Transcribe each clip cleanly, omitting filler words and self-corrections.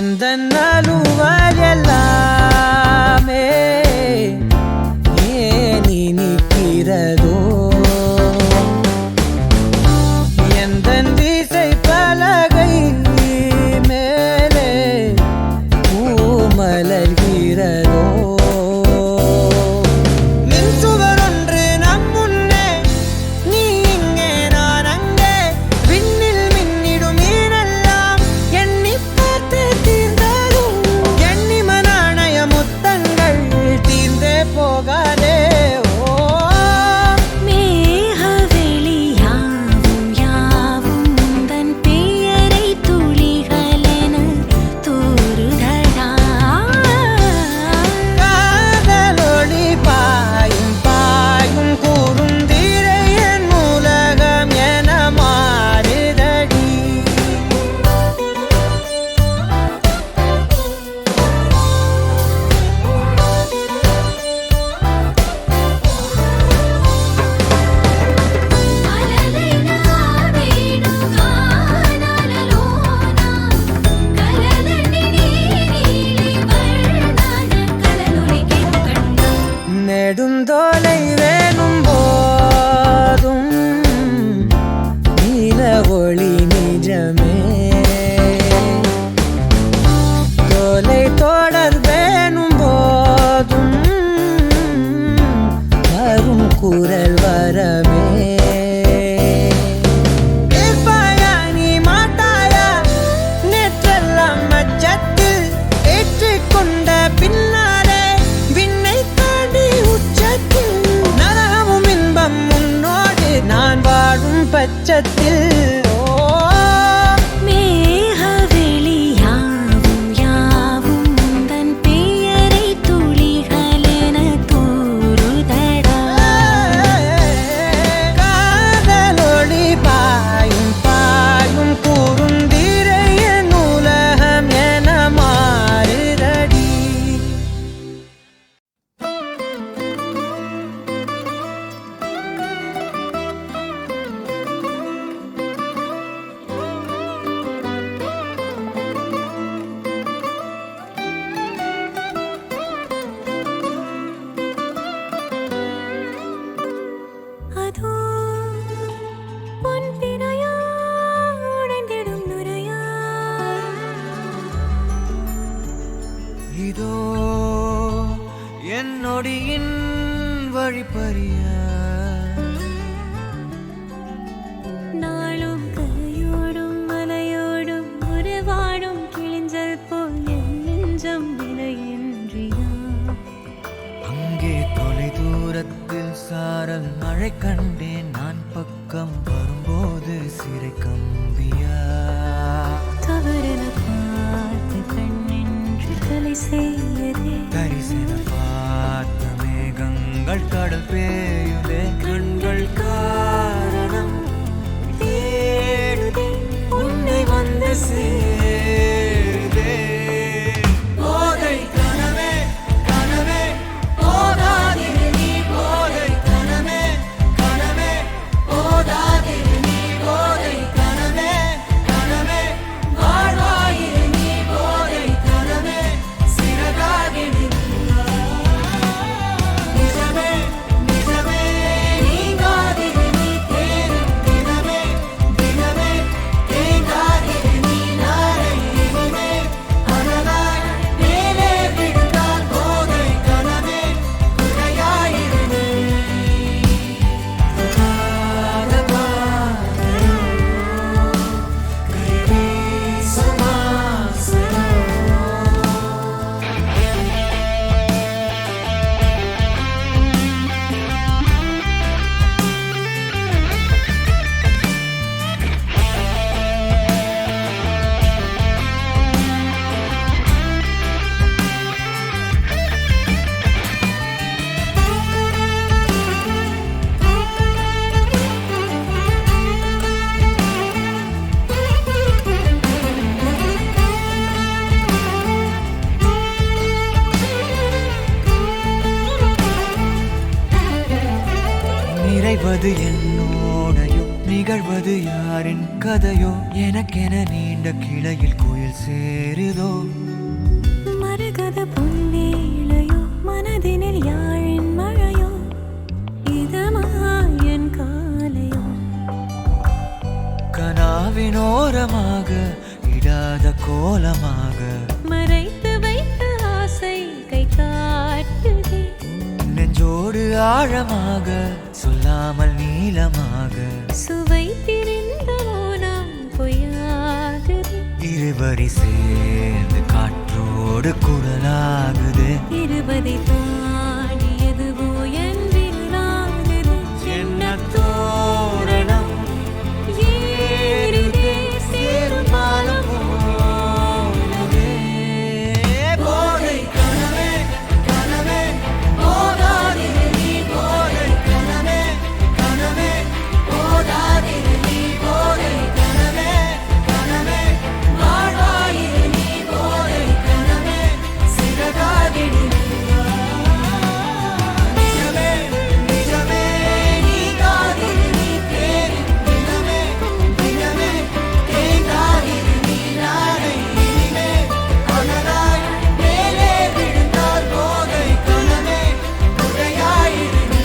எந்தன்னலுவலெல்லாமே any நிற்கிறதோ எந்தன் திசை பலகை மேலே பூமலர்கிறதோ நெடுந்தோலை வேணும் போதும் நீல ஒளி நிஜமே தோலை தொடர் வேணும் போதும் வரும் குரல் வரமே பச்சத்தில் இதோ என்னொடியின் வழிப்பறிய நாளும் கையோடும் மலையோடும் உருவாடும் கிழிஞ்சல் போல் நெஞ்சம் விலையின்றியா அங்கே தொலை தூரத்தில் சாரல் மழை கண்டேன் நான் பக்கம் வரும்போது சிறை கம்பியா தவறென பார்த்து கண்ணின்று தலை செய்யதே தரிசன பார்த்த மேகங்கள் கடல் பேயுதே கண்கள் காரணம் தேடுதே உன்னை வந்து சேருதே போதை கனவே கனவே போதாதிரு நீ போதை கனவே கனவே போதாதிரு நீ போதை கனவே கனவே வாழ்வாயிரு நீ போதை கனவே சிறகாகிடு நிஜமே நிஜமே நீங்காதிரு நீ தேடும் தினமே தினமே தேங்காதிரு நீ நாளை இனிமே அனலாய் மேலே விழுந்தால் போதை கனவே குறையாயிரு நீ நிறைவது என்னோடையும் நிகழ்வது கேட்பது யாரின் கதையோ எனக்கென நீண்ட கிளையில் கோயில் சேருதோ மரகத பொன்வேளையோ மனதினில் யாழின் மழையோ இதமாயன் காலையோ கனாவினோரமாக இடாத கோலமாக மறைத்து வைத்த ஆசை கை காட்டுதே நெஞ்சோடு ஆழமாக சொல்லாமல் நீளமாக சுவை திரிந்த மோனம் பொய்யாகுதே இருவரி சேர்ந்து காற்றோடு குரலாகுது இருபதை தாண்டியதுவோ என் விரலாகுது என்ன தோரணம் ஏறுதே சேரும் பாலம் போலவே. போதை கனவே கனவே போதாதிரு நீ போதை கனவே கனவே போதாதிரு நீ போதை கனவே கனவே வாழ்வாயிரு நீ போதை கனவே சிறகாகிடு நிஜமே நிஜமே நீ காதிரு நீ தேரின் தினமே தினமே தேங்காதிரு நீ நாளை இனிமே அனலாய் மேலே விழுந்தால் போதை கனவே புதையாயிரு நீ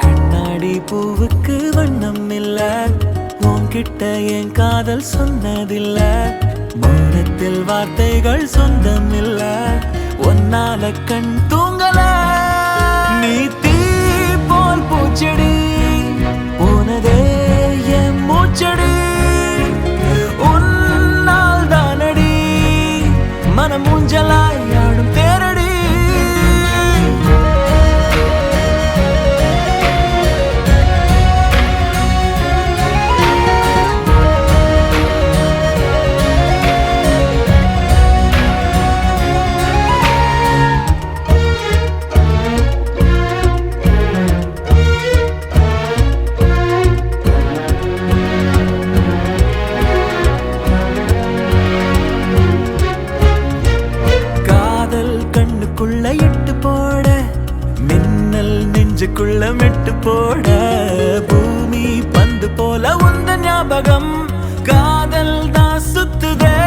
கண்ணாடி பூவுக்கு வண்ணம் இல்ல உன்கிட்ட என் காதல் சொன்னதில்ல மௌனத்தில் வார்த்தைகள் சொந்தம் இல்ல ஒன்னால கண் தூங்கல நீ தீ போல் பூச்செடி போனதே என் மூச்சடி உன்னால் தானடி மனம் ஊஞ்சலாய் ஆடும் தேரடி காதல் கண்ணுக்குள்ள இட்டு போட மின்னல் நெஞ்சுக்குள்ள மெட்டு போட பூமி பந்து போல உந்த ஞாபகம் காதல் தான் சுத்துதே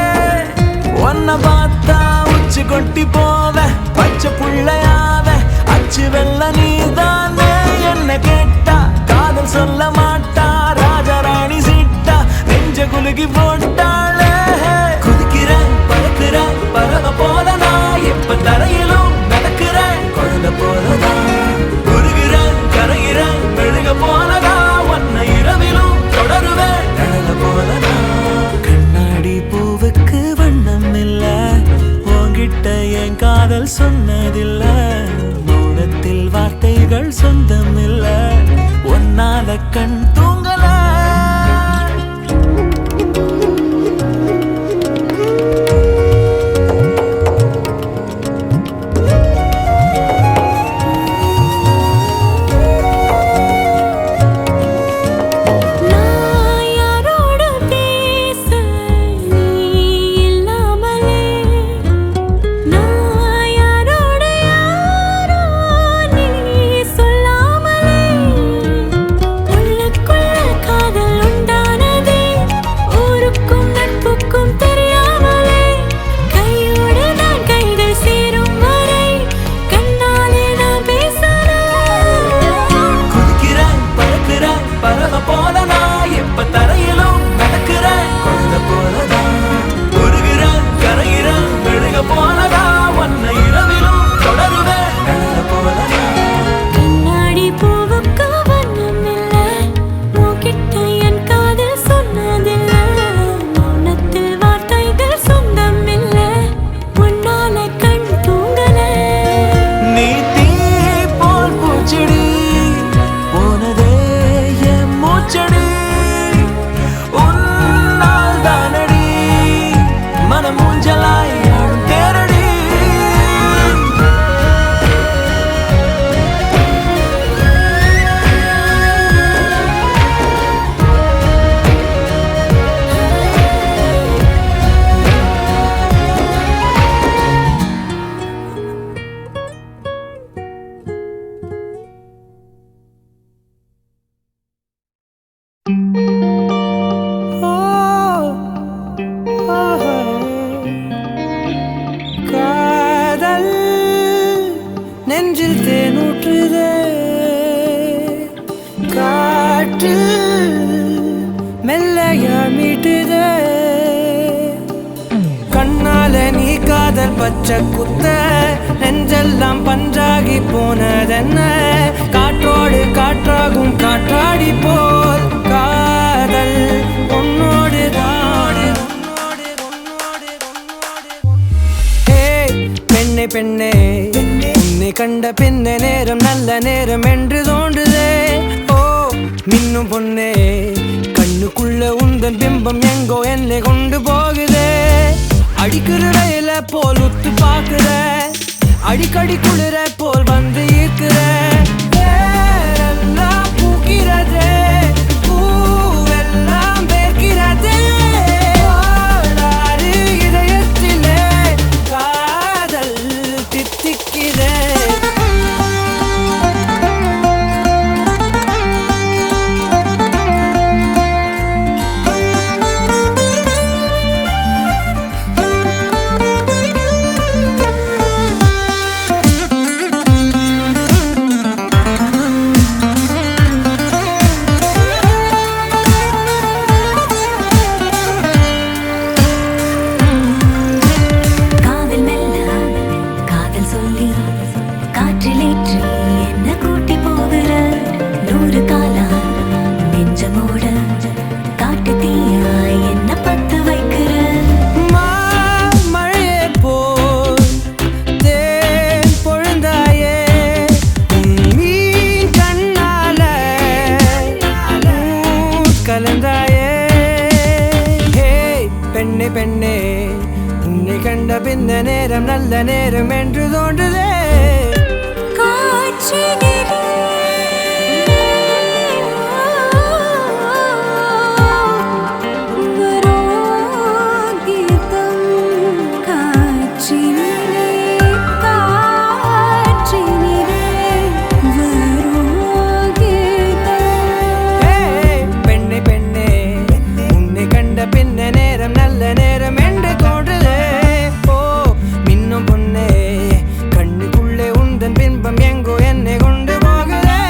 ஒன்ன பார்த்தா உச்சி கொட்டி போவ பச்சை புள்ளையாவ அச்சு வெள்ள நீதானே என்ன கேட்டா காதல் சொல்ல மாட்டா ராஜாராணி சீட்டா நெஞ்ச குலுக்கி போட்டாளே குதிக்கிறேன் பறக்கிறேன் பறவை போல நான் எப்ப தரையிலும் நடக்கிறேன் குழந்தை போலதான் உருகிறேன் கரைகிறேன் மெழுக போலதா உன்னை இரவிலும் தொடருவேன் நிழல போலதான் கண்ணாடி பூவுக்கு வண்ணம் இல்ல உன்கிட்ட என் காதல் சொன்னதில்ல மௌனத்தில் வார்த்தைகள் சொந்தம் இல்ல ஒன்னால கண் தூங்கல காதல் பச்சை குத்த நெஞ்செல்லாம் பஞ்சாகி போனதென்ன காற்றோடு காற்றாகும் காற்றாடி போல் காதல் உன்னோடு தாடு பெண்ணே பெண்ணே உன்னை கண்ட பின்ன நேரம் நல்ல நேரம் என்று தோன்றுதே ஓ மின்னும் பொண்ணே கண்ணுக்குள்ள உந்தன் பிம்பம் எங்கோ என்னை கொண்டு போகுதே அடிக்கிற ரயில போல் உத்து பாக்குற அடிக்கடி குளிர போல் வந்து ஈர்க்கிற வேரெல்லாம் பூக்கிறதே பூவெல்லாம் வேர்க்கிறதே ஓடாறு இதயத்திலே காதல் தித்திக்கிறே காற்றிலேற்றி என்ன கூட்டி போகிற நூறு காலா நெஞ்சமோட காட்டு தீயா என்ன பத்து வைக்கிற மழையே போல் தேன் பொழுந்தாயே மீன் கண்ணால கலந்தாயே பெண்ணே பெண்ணே உன்னை கண்ட பின்ன நேரம் நல்ல நேரம் என்று தோன்றுதே பெண்ணே பெண்ணே உன்னை கண்ட பின்ன நேரம் நல்ல நேரம் என்று தோன்றுதே ஓ மின்னும் பொண்ணே கண்ணுக்குள்ளே உந்தன் பிம்பம் எங்கோ என்னை கொண்டு போகுதே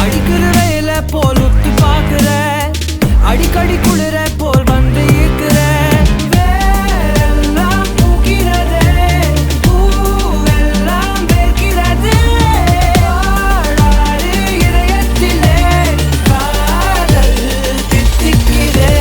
அடிக்கிற ரயில போல் உத்து பாக்குற அடிக்கடி குளிர போல் வந்து ஈர்க்கிற வேரெல்லாம் பூக்கிறதே பூவெல்லாம் வேர்க்கிறதே ஓடாறு இதயத்திலே காதல் தித்திக்கிறே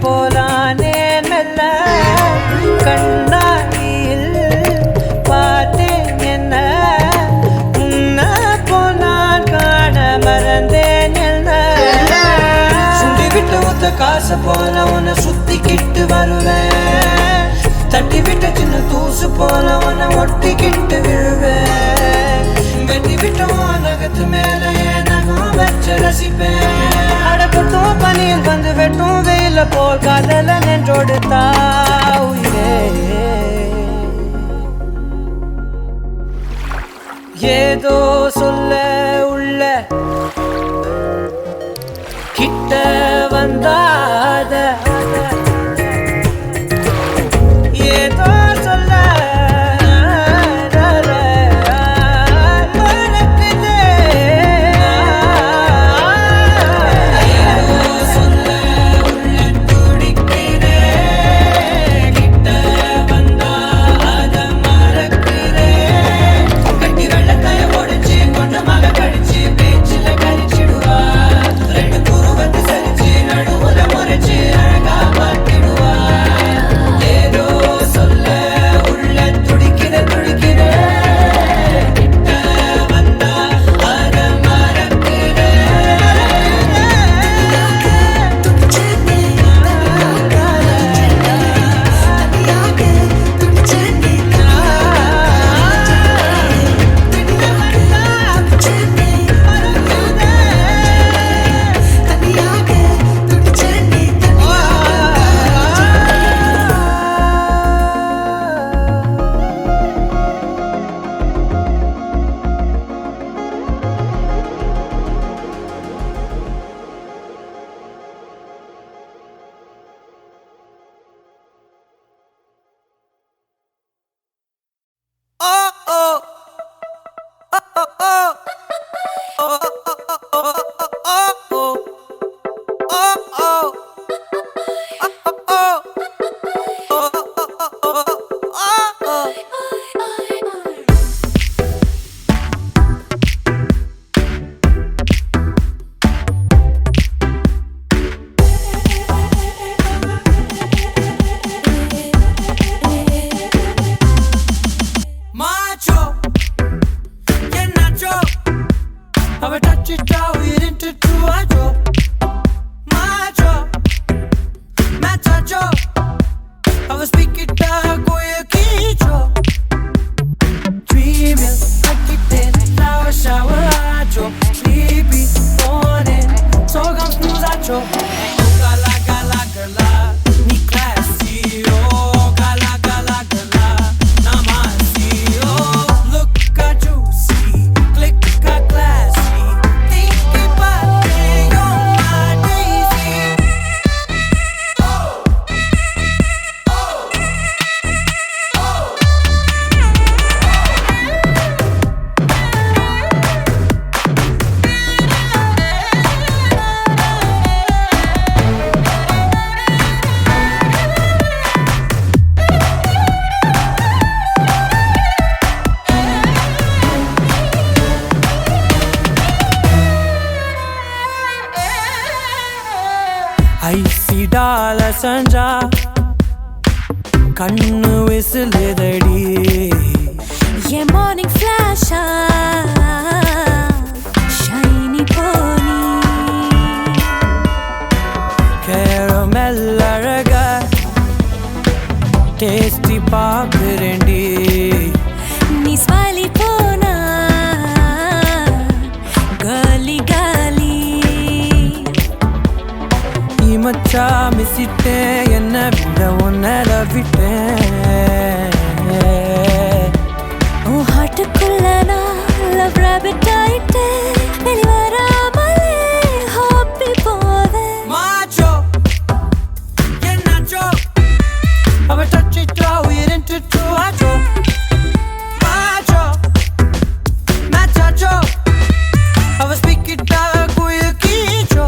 போலானேன் மெல்ல கண்ணாடியில் பார்த்தேன் என்ன உன்ன போனான் காண மறந்தேன் என்ன சுண்டி விட்டு ஒத்த காசு போல உன்னை சுத்திக்கிட்டு வருவேன் தட்டி விட்ட சின்ன தூசு போல உன்னை ஒட்டிக்கிட்டு விழுவேன் வெட்டி விட்ட நகத்து மேல நகம் வச்சு ரசிப்பேன் அடப்பட்டும் பனியில் வந்து வெட்டும் வெயில போல் காதல நின்றோடு உயிரே ஏதோ சொல்ல உள்ள கிட்ட வந்தாத ஏதோ சொல்ல ஐசிடால சஞ்சா கண்ணு விசிலுதடி என் மார்னிங் ஃபிளாஷா ஷைனி போனி கேரமெல் அழக டேஸ்டி பாக்குறேன்டி நீ ஸ்மைலி போனா காலி காலி மச்சா மிசிட்டேன் என்ன விட உன்னை லவ்விட்டேன் உன் ஹார்ட்டுக்குள்ள நான் லவ் ராபிட் ஆயிட்டேன் வெளிவராமலே ஹாப்பி போவேன் மாச்சோ என்னாச்சோ அவ டச்சிட்டா உயிரின்ட்டு ஆச்சோ மாச்சோ மேச்சாச்சோ அவ ஸ்பீக்கிட்டா குயில் கீச்சோ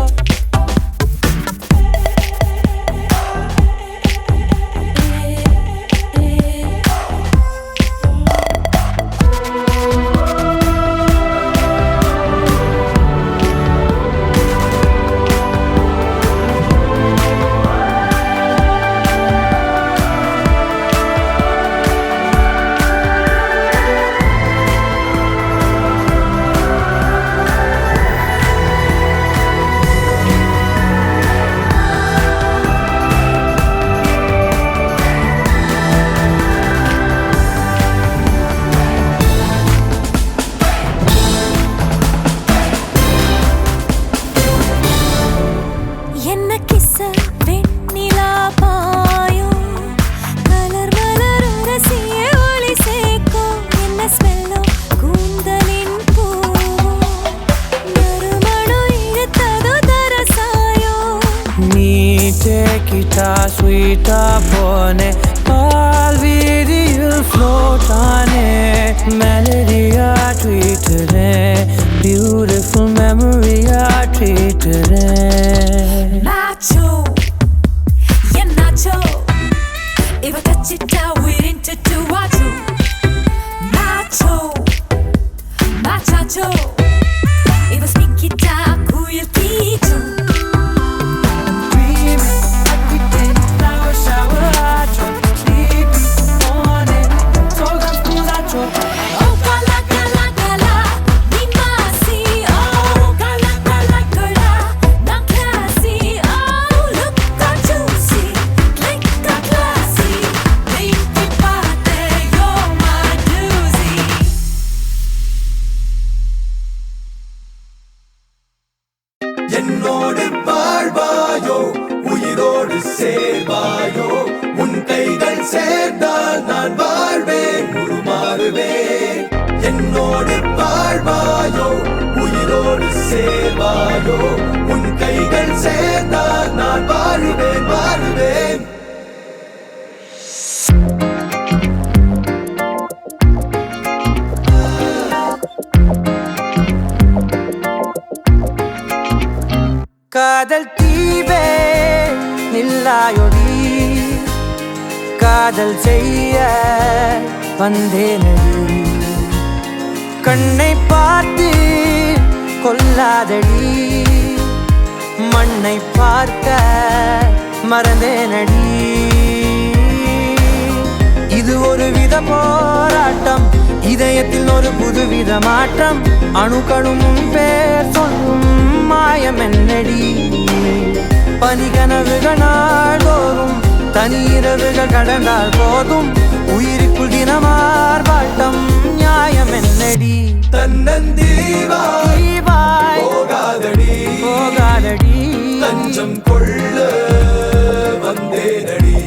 ஸ்வீட்டா போனே பால் வீதியில் float Aney மெலடியா ட்வீட்டுறேன் beautiful மெமரியா ட்ரீட்டுறேன் Nacho, yeah Nacho. If I touch it down, we're into two Nacho, Nacho, Machacho. If I speak it down, who you teach? Oh, gala, gala, gala, ni masi. Oh, gala, gala, gala, na classy. Oh, look how juicy, click how classy. Baby party, you're my doozy. என்னோடு வாழ்வாயோ உயிரோடு சேர்வாயோ உன் கைகள் சேர்ந்தால் நான் வாழ்வேன் உருமாறுவேன் என்னோடு வாழ்வாயோ உயிரோடு சேர்வாயோ உன் கைகள் சேர்ந்தால் நான் வாழுவேன் வாழுவேன் காதல் தீவே நில்லாயொடி காதல் செய்ய வந்தேனடி கண்ணை பார்த்து கொல்லாதடி மண்ணை பார்க்க மறந்தேனடி இது ஒரு வித போராட்டம் இதயத்தில் ஒரு புதுவித மாற்றம் அணுக்களும் பேர் சொல்லும் மாயம் என்னடி பனிகனவுகள் நாள்தோறும் தனியிரவுகள் கடந்தால் போதும் உயிருக்குள் தினமார்பாட்டம் நியாயம் என்னடி தன்னந்தீவாய் போகாதடி போகாதடி தஞ்சம் கொள்ள வந்தேனடி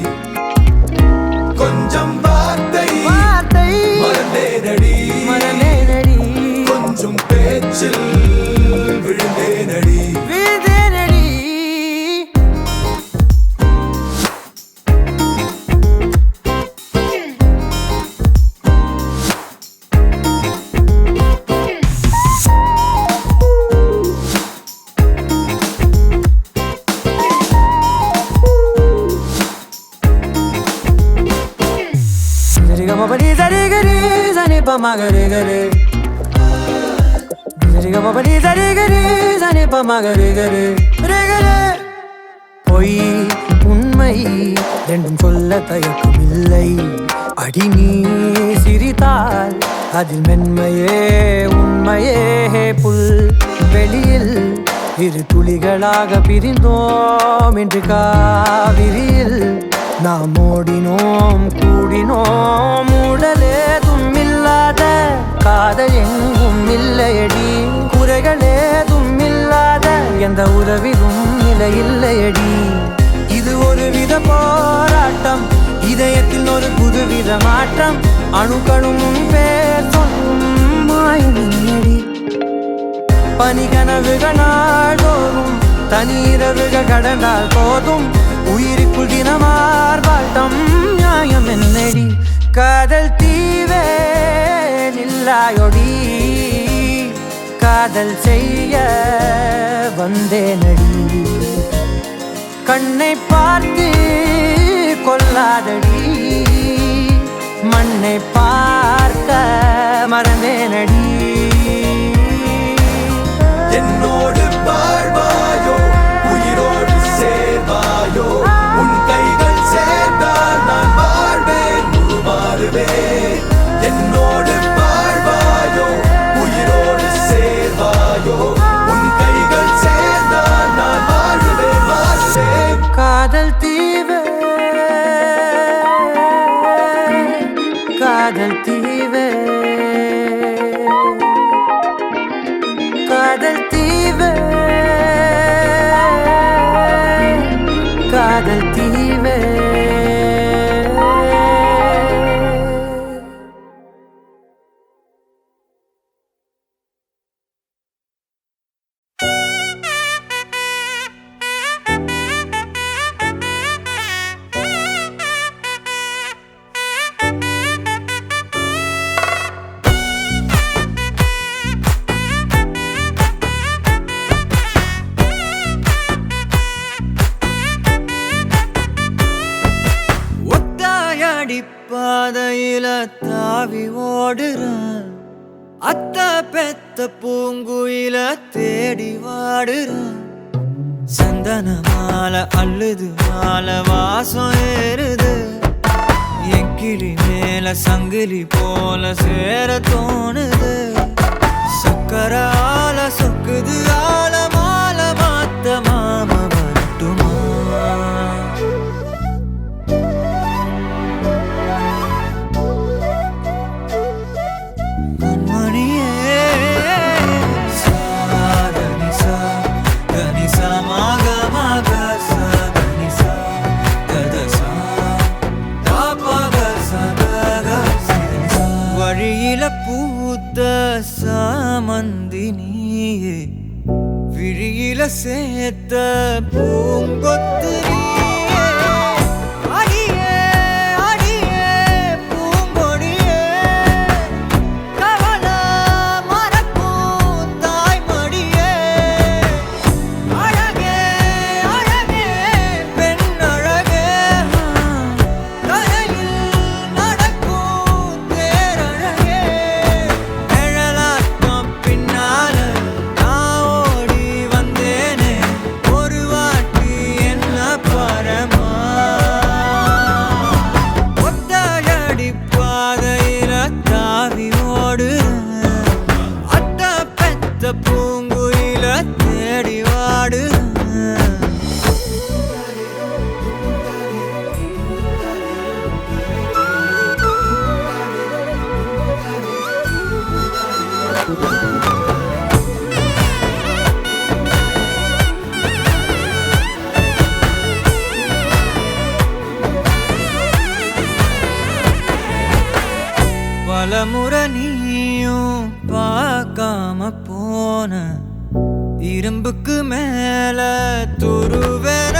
கொஞ்சம் வார்த்தை மறந்தேனடி மறந்தேனடி கொஞ்சம் பேச்சில் விழுந்தேனடி விழுந்தேனடி சரிகமபடி சனிப்பமகரிகரி சரிகமபடி சனிப்பமகரிகரி பொய் உண்மை ரெண்டும் சொல்ல தயக்கமில்லை அடி நீ சிரித்தால் அதில் மென்மையே உண்மையே புல் வெளியில் இரு துளிகளாக பிரிந்தோம் என்று காவிரியில் நாம் ஓடினோம் கூடினோம் உடலேதும் இல்லாத காதல் எங்கும் இல்லையடி குறைகளேதும் இல்லாத எந்த உறவிலும் நிலையில்லையடி இது ஒரு வித போராட்டம் இதயத்தில் ஒரு புதுவித மாற்றம் அணுக்களும் பேர் சொல்லும் மாயடி பனிகனவுகள் நாள்தோறும் தனியிரவுகள் கடந்தால் போதும் உயிருக்குள் தினமார்பாட்டம் நியாயம் என்னடி காதல் தீவே நில்லாயொடி காதல் செய்ய வந்தேனடி கண்ணை பார்த்து கொல்லாதடி மண்ணை பார்க்க மறந்தேனடி என்னோடு வாழ்வாயோ உயிரோடு சேர்வாயோ உன் கைகள் சேர்ந்தால் நான் வாழ்வேன் உருமாறுவேன் என்னோடு வாழ்வாயோ உயிரோடு சேர்வாயோ உன் கைகள் சேர்ந்தால் நான் வாழுவேன் வாழுவேன் காதல் தீவே காதல் தீவே காதல் தீவே காதல் தீவே அடிப்பாதையில தாவி ஓடுறேன், அத்த பெத்த பூங்குயில தேடி வாடுறேன். சந்தன மாலை அள்ளுது மாலை வாசம் ஏறுது, என் கிளி மேல சங்கிலி போல சேர தோணுது. சக்கர ஆல சொக்குது ஆல மால மாத்த மாம வரட்டுமா? கண்மணியே சாதனிசா கனிசா மாக மாக சாதனிசா கதசா தாபக சதக சிதனிசா. வழியில பூத்த சாமந்தி நீயே, விழியில சேர்த்த பூங்கொத்து நீயே. அடியே அடியே பூங்கொடியே, கவலை மறக்கும் தாய்மடியே. அழகே அழகே பெண் அழகே, கரையில் நடக்கும் தேரழகே. நிழலாட்டம் பின்னால நான் ஓடி வந்தேனே, ஒரு வாட்டி என்ன பரமா. ஒத்தையடி பாதையில தாவி ஓடுறேன், அத்த பெத்த பூங்குயில தேடி வாடுறேன். பலமுறை நீயும் பார்க்காம போன, இரும்புக்கு மேல துருவேன